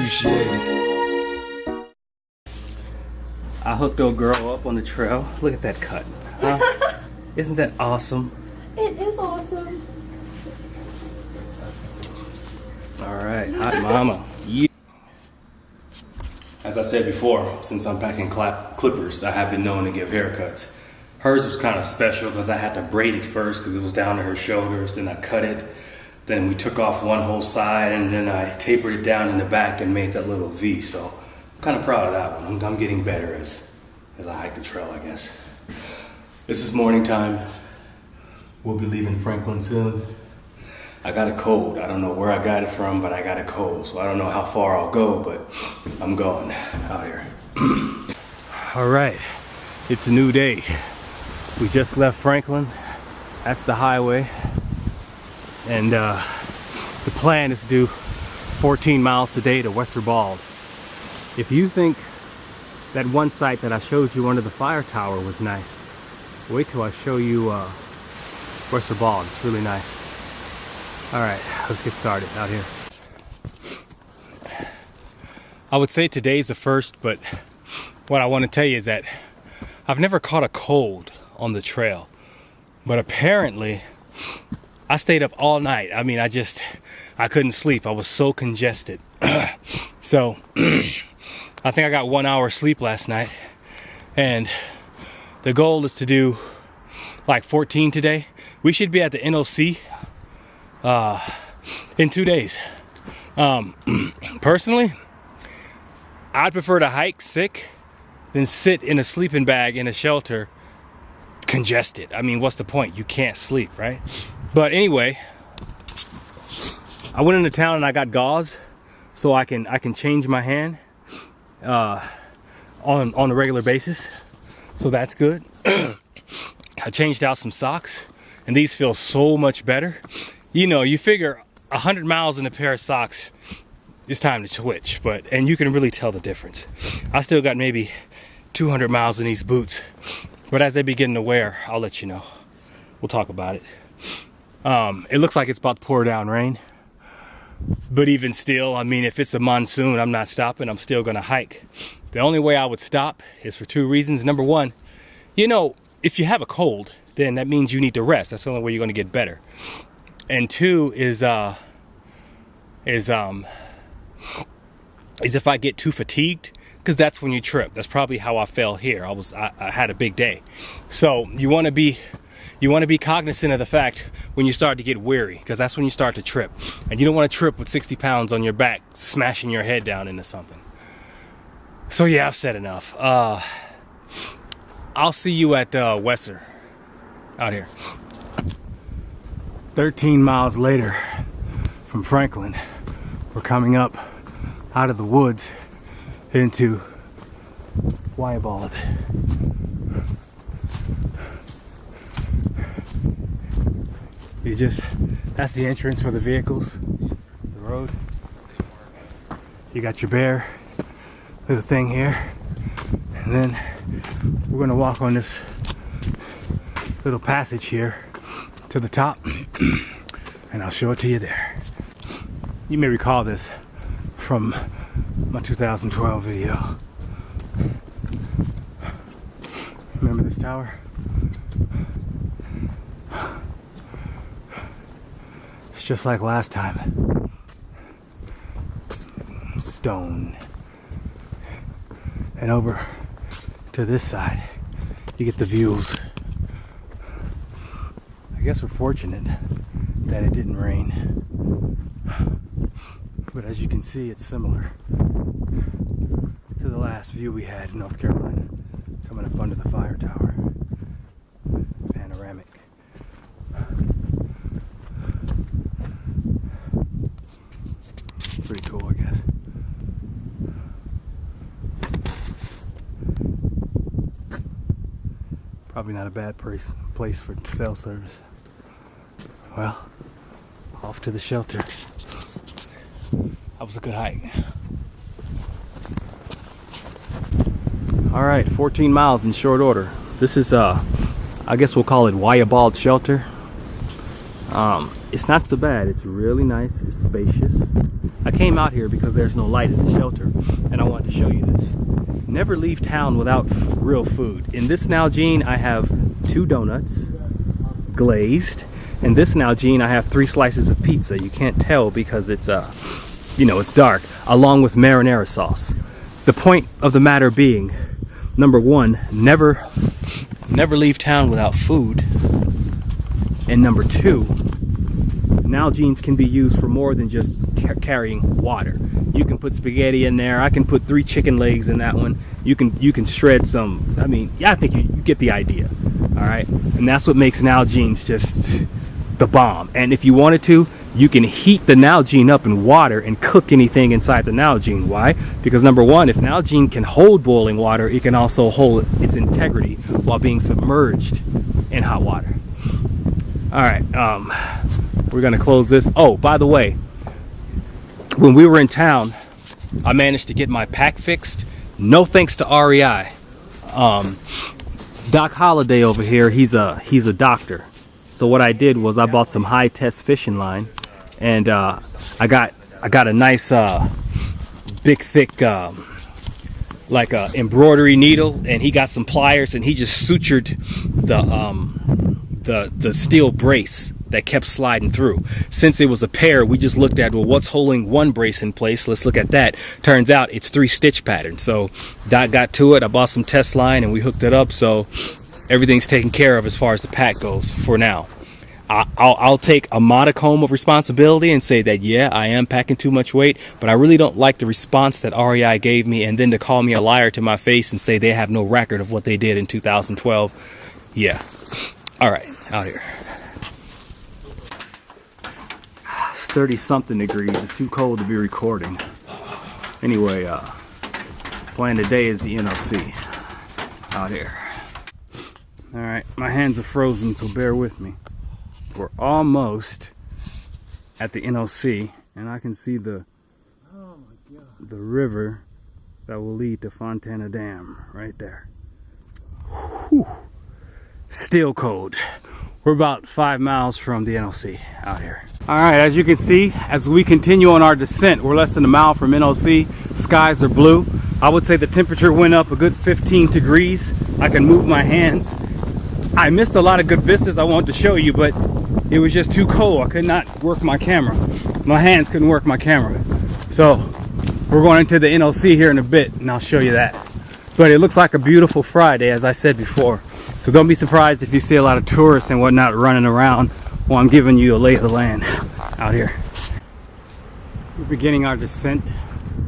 appreciate it. I hooked old girl up on the trail. Look at that cut. Huh? Isn't that awesome? It is awesome. All right, hot mama. Yeah. As I said before, since I'm packing clippers, I have been known to give haircuts. Hers was kind of special because I had to braid it first because it was down to her shoulders. Then I cut it. Then we took off one whole side and then I tapered it down in the back and made that little V. So I'm kind of proud of that one. I'm getting better as I hike the trail, I guess. This is morning time. We'll be leaving Franklin soon. I got a cold. I don't know where I got it from, but I got a cold. So I don't know how far I'll go, but I'm going out here. All right, it's a new day. We just left Franklin. That's the highway. And the plan is to do 14 miles today to Western Bald. If you think that one site that I showed you under the fire tower was nice, wait till I show you Western Bald. It's really nice. All right, let's get started out here. I would say today's the first, but what I want to tell you is that I've never caught a cold on the trail, but apparently I stayed up all night. I mean, I couldn't sleep. I was so congested. So I think I got 1 hour sleep last night, and the goal is to do like 14 today. We should be at the NOC in 2 days. Personally, I'd prefer to hike sick than sit in a sleeping bag in a shelter congested. I mean, what's the point? You can't sleep, right? But anyway, I went into town and I got gauze so I can change my hand on a regular basis. So that's good. I changed out some socks and these feel so much better. You know, you figure 100 miles in a pair of socks, it's time to switch, and you can really tell the difference. I still got maybe 200 miles in these boots, but as they begin to wear, I'll let you know. We'll talk about it. It looks like it's about to pour down rain, but even still, I mean, if it's a monsoon, I'm not stopping. I'm still gonna hike. The only way I would stop is for two reasons. Number one, you know, if you have a cold, then that means you need to rest. That's the only way you're gonna get better. And two is if I get too fatigued, because that's when you trip. That's probably how I fell here. I had a big day. So you want to be cognizant of the fact when you start to get weary, because that's when you start to trip. And you don't want to trip with 60 pounds on your back, smashing your head down into something. So yeah, I've said enough. I'll see you at Wesser out here. 13 miles later from Franklin, we're coming up out of the woods into Wyabald. That's the entrance for the vehicles, the road. You got your bare little thing here, and then we're gonna walk on this little passage here to the top, and I'll show it to you there. You may recall this from my 2012 video. Remember this tower? It's just like last time. Stone. And over to this side, you get the views. I guess we're fortunate that it didn't rain. But as you can see, it's similar to the last view we had in North Carolina, coming up under the fire tower. Panoramic. Pretty cool, I guess. Probably not a bad place for cell service. Well, off to the shelter. That was a good hike. All right, 14 miles in short order. This is, I guess we'll call it Wyabald Shelter. it's not so bad. It's really nice. It's spacious. I came out here because there's no light in the shelter, and I wanted to show you this. Never leave town without real food. In this Nalgene, I have 2 donuts, glazed. In this Nalgene, I have 3 slices of pizza. You can't tell because it's it's dark, along with marinara sauce. The point of the matter being, number 1, never leave town without food. And number 2, Nalgenes can be used for more than just carrying water. You can put spaghetti in there. I can put 3 chicken legs in that one. You can shred some. I mean, yeah, I think you get the idea. All right, and that's what makes Nalgenes just the bomb. And if you wanted to, you can heat the Nalgene up in water and cook anything inside the Nalgene. Why? Because number 1, if Nalgene can hold boiling water, it can also hold its integrity while being submerged in hot water. All right, we're gonna close this. Oh, by the way, when we were in town, I managed to get my pack fixed. No thanks to REI. Doc Holliday over here, he's a doctor. So what I did was I bought some high test fishing line, and I got a nice big thick like a embroidery needle, and he got some pliers, and he just sutured the steel brace that kept sliding through. Since it was a pair, we just looked at, well, what's holding one brace in place? Let's look at that. Turns out it's 3 stitch patterns. So Doc got to it. I bought some test line and we hooked it up. So everything's taken care of as far as the pack goes for now. I'll take a modicum of responsibility and say that, yeah, I am packing too much weight, but I really don't like the response that REI gave me, and then to call me a liar to my face and say they have no record of what they did in 2012. Yeah. All right, out here. It's 30-something degrees. It's too cold to be recording. Anyway, plan today is the NOC out here. All right, my hands are frozen, so bear with me. We're almost at the NOC, and I can see the river that will lead to Fontana Dam right there. Whew. Still cold. We're about 5 miles from the NOC out here. All right, as you can see, as we continue on our descent, we're less than a mile from NOC. Skies are blue. I would say the temperature went up a good 15 degrees. I can move my hands. I missed a lot of good vistas I wanted to show you, but it was just too cold. I could not work my camera. My hands couldn't work my camera. So we're going into the NOC here in a bit, and I'll show you that. But it looks like a beautiful Friday, as I said before. So don't be surprised if you see a lot of tourists and whatnot running around while I'm giving you a lay of the land out here. We're beginning our descent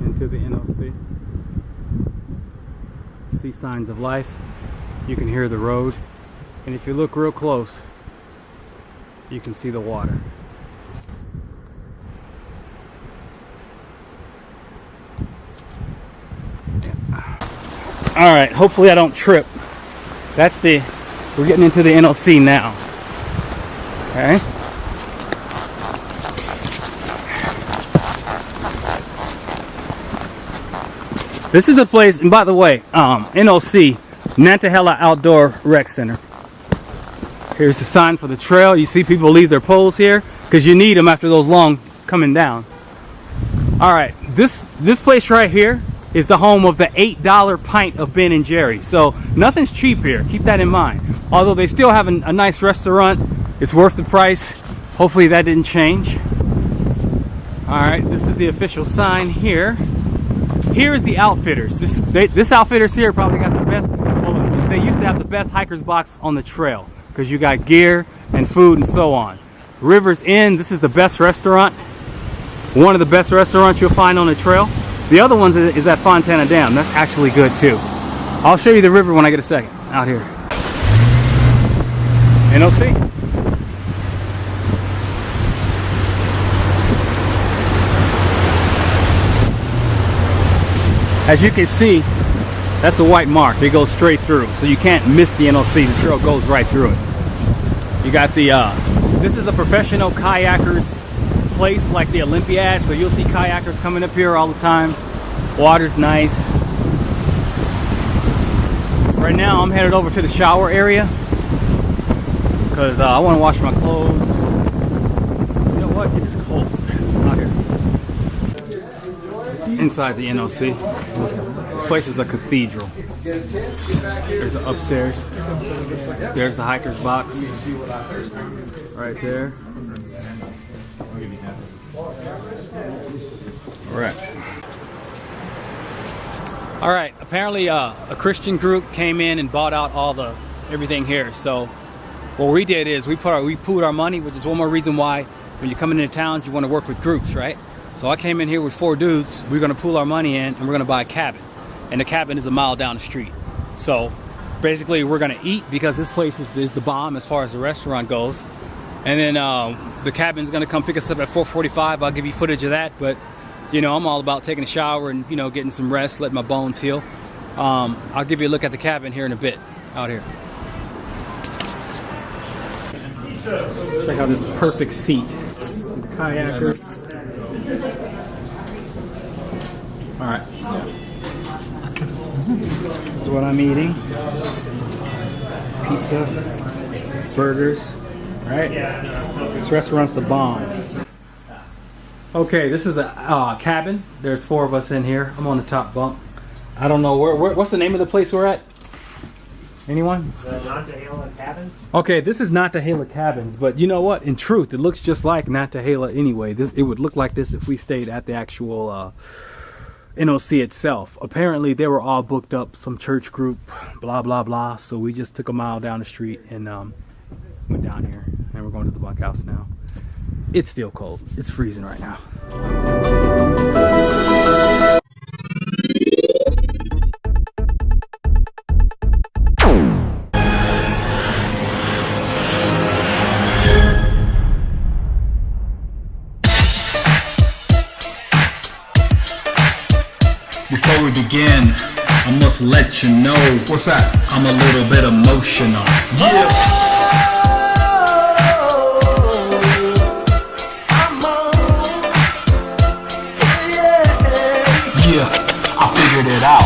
into the NOC. See signs of life. You can hear the road. And if you look real close, you can see the water. Yeah. All right, hopefully I don't trip. We're getting into the NOC now. Okay. This is the place, and by the way, NOC, Nantahala Outdoor Rec Center. Here's the sign for the trail. You see people leave their poles here because you need them after those long coming down. All right, this place right here is the home of the $8 pint of Ben and Jerry. So nothing's cheap here. Keep that in mind. Although they still have a nice restaurant, it's worth the price. Hopefully that didn't change. All right, this is the official sign here. Here is the Outfitters. This Outfitters here probably got the best. Well, they used to have the best hiker's box on the trail, because you got gear and food and so on. River's Inn, this is the best restaurant. One of the best restaurants you'll find on the trail. The other one is at Fontana Dam. That's actually good too. I'll show you the river when I get a second out here. NOC. As you can see, that's a white mark. It goes straight through, so you can't miss the NOC. The trail goes right through it. You got the, this is a professional kayakers place like the Olympiad, so you'll see kayakers coming up here all the time. Water's nice. Right now I'm headed over to the shower area because I want to wash my clothes. inside the NOC. This place is a cathedral. There's the upstairs. There's the hiker's box. Right there. All right. Apparently, a Christian group came in and bought out all the everything here. So, what we did is we pooled our money, which is one more reason why when you're coming into towns you want to work with groups, right? So I came in here with 4 dudes. We're gonna pool our money in, and we're gonna buy a cabin. And the cabin is a mile down the street. So basically, we're gonna eat because this place is the bomb as far as the restaurant goes. And then the cabin's gonna come pick us up at 4:45. I'll give you footage of that, but you know, I'm all about taking a shower and, you know, getting some rest, letting my bones heal. I'll give you a look at the cabin here in a bit, out here. Check out this perfect seat. Kayaker. All right. This is what I'm eating. Pizza, burgers, right? This restaurant's the bomb. Okay, this is a cabin. There's 4 of us in here. I'm on the top bunk. I don't know what's the name of the place we're at? Anyone? The Nantahala Cabins? Okay, this is Nantahala Cabins, but you know what? In truth, it looks just like Nantahala anyway. It would look like this if we stayed at the actual NOC itself. Apparently, they were all booked up, some church group, blah, blah, blah. So we just took a mile down the street and went down here. And we're going to the bunkhouse now. It's still cold. It's freezing right now. Before we begin, I must let you know. What's that? I'm a little bit emotional. Yeah. Yeah, I figured it out.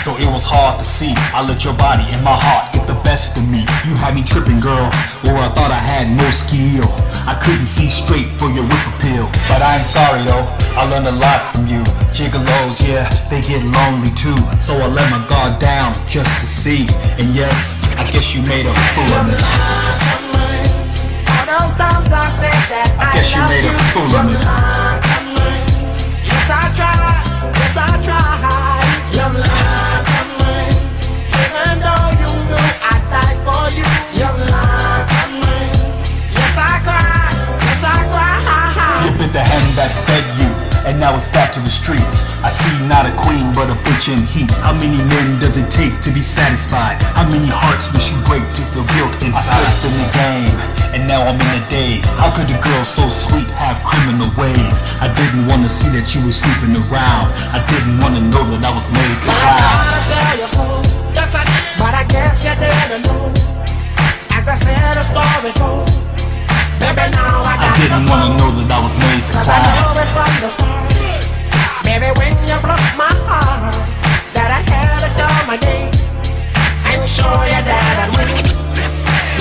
Though it was hard to see, I let your body and my heart get the best of me. You had me tripping, girl, where I thought I had no skill. I couldn't see straight for your whip appeal. But I ain't sorry though, I learned a lot from you. Gigolos, yeah, they get lonely too. So I let my guard down just to see. And yes, I guess you made a fool of me. I guess you made a fool of me. Yes, I tried. Yes, I tried. You lied to me. Even though you knew I'd die for you. You lied to me. Yes, I cried. Yes, I cried. You bit the hand that fed you, and now it's back to the streets. I see not a queen, but a bitch in heat. How many men does it take to be satisfied? How many hearts must you break to feel guilt inside? I slipped in the game, and now I'm in the daze. How could a girl so sweet have criminal ways? I didn't want to see that you were sleeping around. I didn't want to know that I was made to cry. Yes, I did. But I guess you didn't know. As I said, the story goes. Baby, now I didn't want to know that I was made to cry. I know it from the start. Baby, when you broke my heart, that I had to come again. I'm sure you didn't win.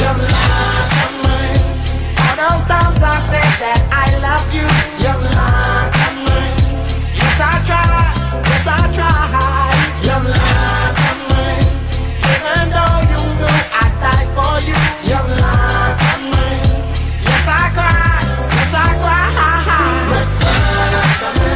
You lied to me. All those times I said that I love you. You lied to me. Yes, I tried. Yes, I tried. You lied to me. Even though you knew I'd die for you. You lied to me. Yes, I cried. Yes, I cried. Return after me.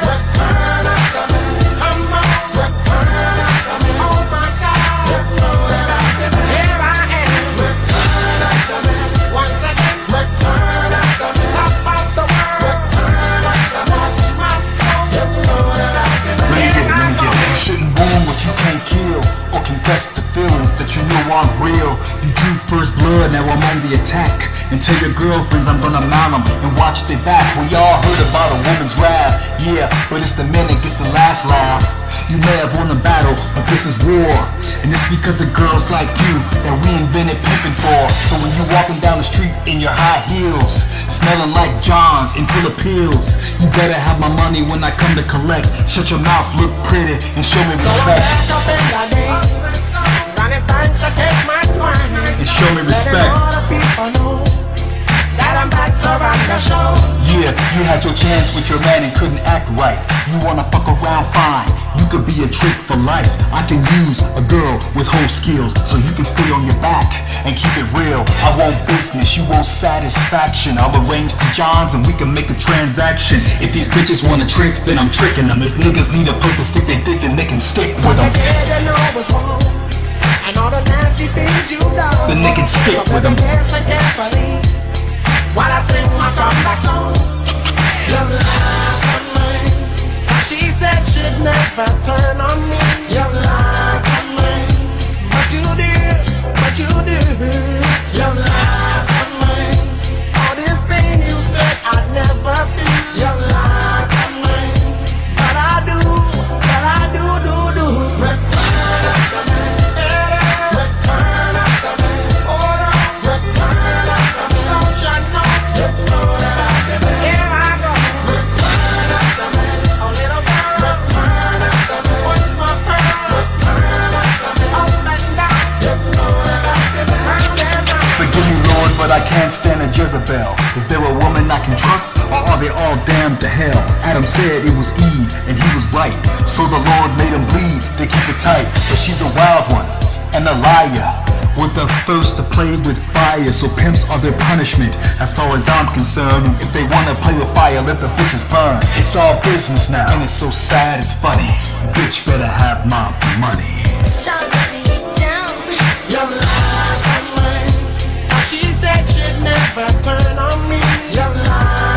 Return after me. Come on. Return after me. Oh my God. You know that I've been here. I am. Return after me. Once again. Return after me. Top of the world. Return after me. Watch my flow. You know that I've been here. Let me get it. You shouldn't wound what you can't kill, or confess the feelings that you know aren't real. You drew first blood, now I'm on the attack. And tell your girlfriends I'm gonna mount them and watch their back. We all heard about a woman's wrath, yeah, but it's the man that gets the last laugh. You may have won the battle, but this is war. And it's because of girls like you that we invented pimping for. So when you walking down the street in your high heels, smelling like Johns and full of pills, you better have my money when I come to collect. Shut your mouth, look pretty, and show me respect. And show me respect. That come back to run the show. Yeah, you had your chance with your man and couldn't act right. You wanna fuck around, fine. You could be a trick for life. I can use a girl with whole skills, so you can stay on your back and keep it real. I want business, you want satisfaction. I'll arrange the Johns and we can make a transaction. If these bitches want a trick, then I'm tricking them. If niggas need a place to stick their dick, then they can stick with them. They know what's wrong, and all the nasty things you've done. Then they can stick with them. Listen carefully while I sing my comeback song. Your love on mine. She said she'd never turn on me. Your love on mine. But you did, but you did. Your love on mine. All this pain you said I'd never feel. Your love on mine. But I do. Return of the man. Return of the man. Return of the man. Don't you know? You know that I've been there. Here I go. Return of the man. A little girl. Return of the man. What's my pearl? Return of the man. Up and down. You know that I've been there. Forgive me, Lord, but I can't stand a Jezebel. Is there a woman I can trust, or are they all damned to hell? Adam said it was Eve, and he was right. So the Lord made him bleed to keep it tight. But she's a wild one, and a liar, with a thirst to play with fire. So pimps are their punishment, as far as I'm concerned. And if they wanna play with fire, let the bitches burn. It's all business now, and it's so sad it's funny. Bitch better have my money. Stop letting me down. Your love on mine. She said she'd never turn on me. Your love